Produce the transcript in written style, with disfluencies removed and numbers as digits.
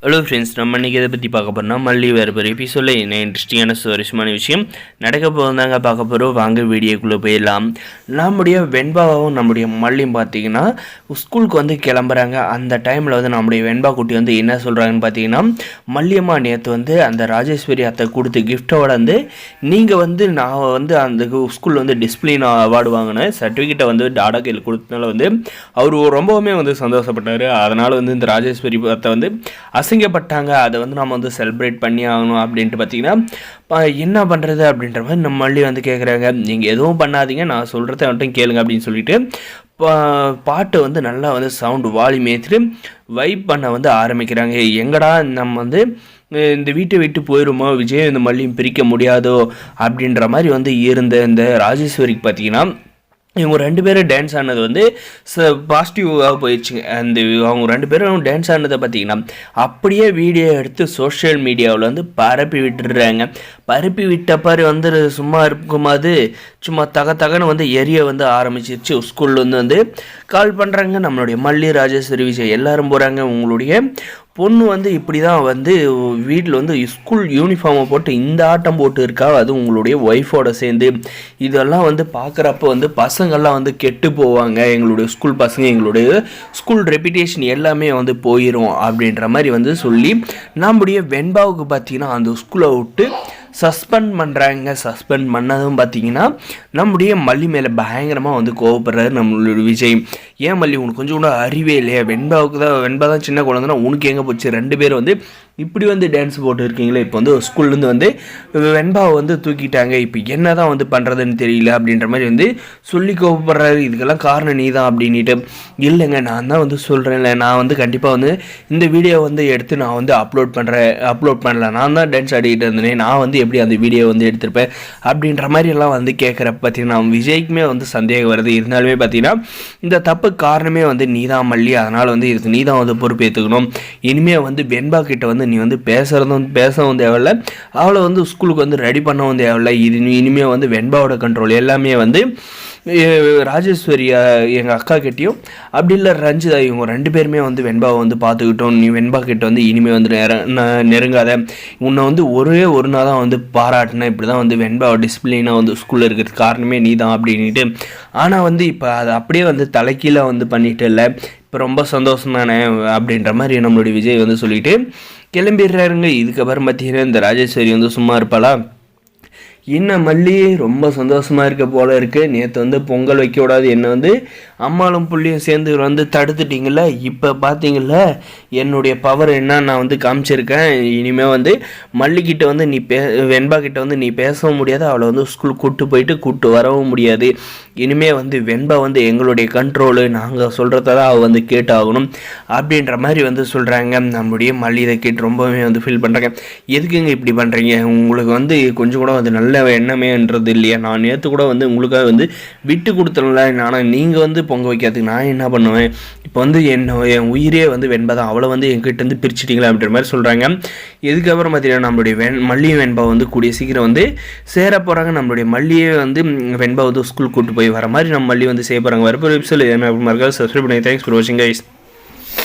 Hello friends, நம்ம இன்றைக்கி இதை பற்றி பார்க்க போகிறோம்னா மல்லி வேறு பெரிய எபிசோடில் என்ன இன்ட்ரெஸ்டிங்கான சுவாரஸ்யமான விஷயம் நடக்க போகிறதாங்க பார்க்க போகிறோம். வாங்க வீடியோக்குள்ளே போயிடலாம். நம்முடைய வெண்பாவும் நம்முடைய மல்லியும் பார்த்தீங்கன்னா ஸ்கூலுக்கு வந்து கிளம்புறாங்க. அந்த டைமில் வந்து நம்முடைய வெண்பா குட்டி வந்து என்ன சொல்கிறாங்கன்னு பார்த்தீங்கன்னா, மல்லியம்மா நேற்று வந்து அந்த ராஜேஸ்வரி அத்தை கொடுத்த கிஃப்டோட வந்து நீங்கள் வந்து நான் வந்து அந்த ஸ்கூலில் வந்து டிசிப்ளின் அவார்டு வாங்கினேன் சர்டிஃபிகேட்டை வந்து டாடா கையில் கொடுத்தனால வந்து அவர் ரொம்பவுமே வந்து சந்தோஷப்பட்டார். அதனால் வந்து இந்த ராஜேஸ்வரி அத்தை வந்து அசிங்கப்பட்டாங்க, அதை வந்து நம்ம வந்து செலிப்ரேட் பண்ணி ஆகணும் அப்படின்ட்டு பார்த்தீங்கன்னா என்ன பண்ணுறது அப்படின்ற மாதிரி நம்ம மல்லி வந்து கேட்குறாங்க. நீங்கள் எதுவும் பண்ணாதீங்க, நான் சொல்கிறத மட்டும் கேளுங்க அப்படின்னு சொல்லிட்டு பாட்டு வந்து நல்லா வந்து சவுண்டு வால்யூம் ஏற்றிட்டு வைப் பண்ண வந்து ஆரம்பிக்கிறாங்க. எங்கடா நம்ம வந்து இந்த வீட்டை விட்டு போயிடுமோ, விஜய் இந்த மல்லியும் பிரிக்க முடியாதோ அப்படின்ற மாதிரி வந்து இருந்த இந்த ராஜேஸ்வரிக்கு பார்த்தீங்கன்னா இவங்க ரெண்டு பேரும் டான்ஸ் ஆனது வந்து பாசிட்டிவாக போயிடுச்சுங்க. அந்த அவங்க ரெண்டு பேரும் டான்ஸ் ஆனதை பார்த்திங்கன்னா அப்படியே வீடியோ எடுத்து சோஷியல் மீடியாவில் வந்து பரப்பி விட்டுடுறாங்க. பரப்பி விட்டப்பாரு வந்து சும்மா இருக்கும்போது சும்மா தகன்னு வந்து எரிய வந்து ஆரம்பிச்சிருச்சு. ஸ்கூலில் வந்து கால் பண்ணுறாங்க. நம்மளுடைய மல்லி, ராஜேஸ்வரி, விஜய் எல்லோரும் போகிறாங்க. உங்களுடைய பொண்ணு வந்து இப்படி தான் வந்து வீட்டில் வந்து ஸ்கூல் யூனிஃபார்மை போட்டு இந்த ஆட்டம் போட்டு இருக்கா, அது உங்களுடைய ஒய்ஃபோட சேர்ந்து. இதெல்லாம் வந்து பார்க்குறப்ப வந்து பசங்கள்லாம் வந்து கெட்டு போவாங்க, எங்களுடைய ஸ்கூல் பசங்க, எங்களுடைய ஸ்கூல் ரெப்புடேஷன் எல்லாமே வந்து போயிடும் அப்படின்ற மாதிரி வந்து சொல்லி நம்முடைய வெண்பாவுக்கு பார்த்தீங்கன்னா அந்த ஸ்கூலை விட்டு சஸ்பெண்ட் பண்ணுறாங்க. சஸ்பெண்ட் பண்ணதும் பார்த்தீங்கன்னா நம்முடைய மல்லி மேலே பயங்கரமாக வந்து கோவப்படுறாரு நம்மளுடைய விஜய். ஏன் மல்லி, உனக்கு கொஞ்சம் கூட அறிவே இல்லையா? வெண்பா தான் சின்ன குழந்தைன்னா உனக்கு எங்கே போச்சு? ரெண்டு பேர் வந்து இப்படி வந்து டான்ஸ் போட்டு இருக்கீங்களே. இப்போ வந்து ஸ்கூல்லேருந்து வந்து வெண்பாவை வந்து தூக்கிட்டாங்க, இப்போ என்ன தான் வந்து பண்ணுறதுன்னு தெரியல அப்படின்ற மாதிரி வந்து சொல்லி கோவப்படுறாரு. இதுக்கெல்லாம் காரணம் நீ தான் அப்படின்ட்டு. இல்லைங்க, நான் தான் வந்து சொல்கிறேன்ல, நான் வந்து கண்டிப்பாக வந்து இந்த வீடியோ வந்து எடுத்து நான் வந்து அப்லோட் பண்ணல, நான் தான் டான்ஸ் ஆடிக்கிட்டு இருந்தேன், நான் வந்து எப்படி அந்த வீடியோ வந்து எடுத்திருப்பேன் அப்படின்ற மாதிரி எல்லாம் வந்து கேட்குறப்ப பார்த்தீங்கன்னா விஜய்க்குமே வந்து சந்தேகம் வருது. இருந்தாலுமே பார்த்தீங்கன்னா இந்த தப்பு காரணமே வந்து நீ தான் மல்லி, அதனால் வந்து இதுக்கு நீ தான் வந்து பொறுப்பேற்றுக்கணும். இனிமேல் வந்து வெண்பா கிட்ட வந்து நீ வந்து பேசவும் தேவையில்லை, அவளை வந்து ஸ்கூலுக்கு வந்து ரெடி பண்ணவும் தேவையில்லை. இனிமேல் வந்து வெண்பாவோட கண்ட்ரோல் எல்லாமே வந்து ராஜேஸ்வரி எங்கள் அக்கா கிட்டேயும் அப்படி இல்லை ரஞ்சிதா, இவங்க ரெண்டு பேருமே வந்து வெண்பாவை வந்து பார்த்துக்கிட்டோம். நீ வெண்பா கிட்ட வந்து இனிமேல் வந்து நெருங்காத, உன்னை வந்து ஒரே ஒரு நாள் தான் வந்து பாராட்டினேன், இப்படி தான் வந்து வெண்பாவை டிசிப்ளினாக வந்து ஸ்கூலில் இருக்கிறது காரணமே நீ தான் அப்படின்ட்டு. ஆனால் வந்து இப்போ அதை அப்படியே வந்து தலைக்கீழே வந்து பண்ணிட்டு இல்லை, இப்போ ரொம்ப சந்தோஷம் தானே அப்படின்ற மாதிரி நம்மளுடைய விஜய் வந்து சொல்லிட்டு கிளம்பிடுறாருங்க. இதுக்கப்புறம் பார்த்தீங்கன்னா இந்த ராஜேஸ்வரி வந்து சும்மா இருப்பாளா? என்ன மல்லி, ரொம்ப சந்தோஷமாக இருக்க போல இருக்குது. நேற்று வந்து பொங்கல் வைக்க விடாது, என்னை வந்து அம்மாளும் புள்ளியும் சேர்ந்து வந்து தடுத்துட்டிங்கள, இப்போ பார்த்தீங்கள என்னுடைய பவர் என்ன நான் வந்து காமிச்சிருக்கேன். இனிமேல் வந்து மல்லிக்கிட்ட வந்து வெண்பா கிட்ட வந்து நீ பேசவும் முடியாது, அவளை வந்து ஸ்கூல் கூப்பிட்டு வரவும் முடியாது. இனிமேல் வந்து வெண்பா வந்து எங்களுடைய கண்ட்ரோலு, நாங்கள் சொல்கிறத தான் அவள் வந்து கேட்டாகணும் அப்படின்ற மாதிரி வந்து சொல்கிறாங்க. நம்மளுடைய மல்லி இதை கேட்டு ரொம்பவே வந்து ஃபீல் பண்ணுறாங்க. எதுக்குங்க இப்படி பண்ணுறீங்க? உங்களுக்கு வந்து கொஞ்சம் கூட வந்து நல்ல எண்ணமேன்றது இல்லையா? நான் நேற்று கூட வந்து உங்களுக்காக வந்து விட்டு கொடுத்துடல, ஆனால் நீங்கள் வந்து பொங்க வைக்கிறதுக்கு நான் என்ன பண்ணுவேன்? இப்போ வந்து என் உயிரே வந்து வெண்பா தான், அவளை வந்து என்கிட்ட வந்து பிரிச்சுட்டிங்களா அப்படின்ற மாதிரி சொல்கிறாங்க. இதுக்கப்புறம் பார்த்தீங்கன்னா நம்மளுடைய மல்லியும் வெண்பா வந்து கூடிய சீக்கிரம் வந்து சேர போகிறாங்க. நம்மளுடைய மல்லியே வந்து வெண்பா வந்து ஸ்கூல் கூட்டு போய் வர மாதிரி நம்ம மல்லி வந்து செய்ய போகிறாங்க. வரப்போ எபிசோட் என்ன சப்ஸ்கிரைப் பண்ணி தேங்க்ஸ் ஃபார் வாட்சிங் கைஸ்.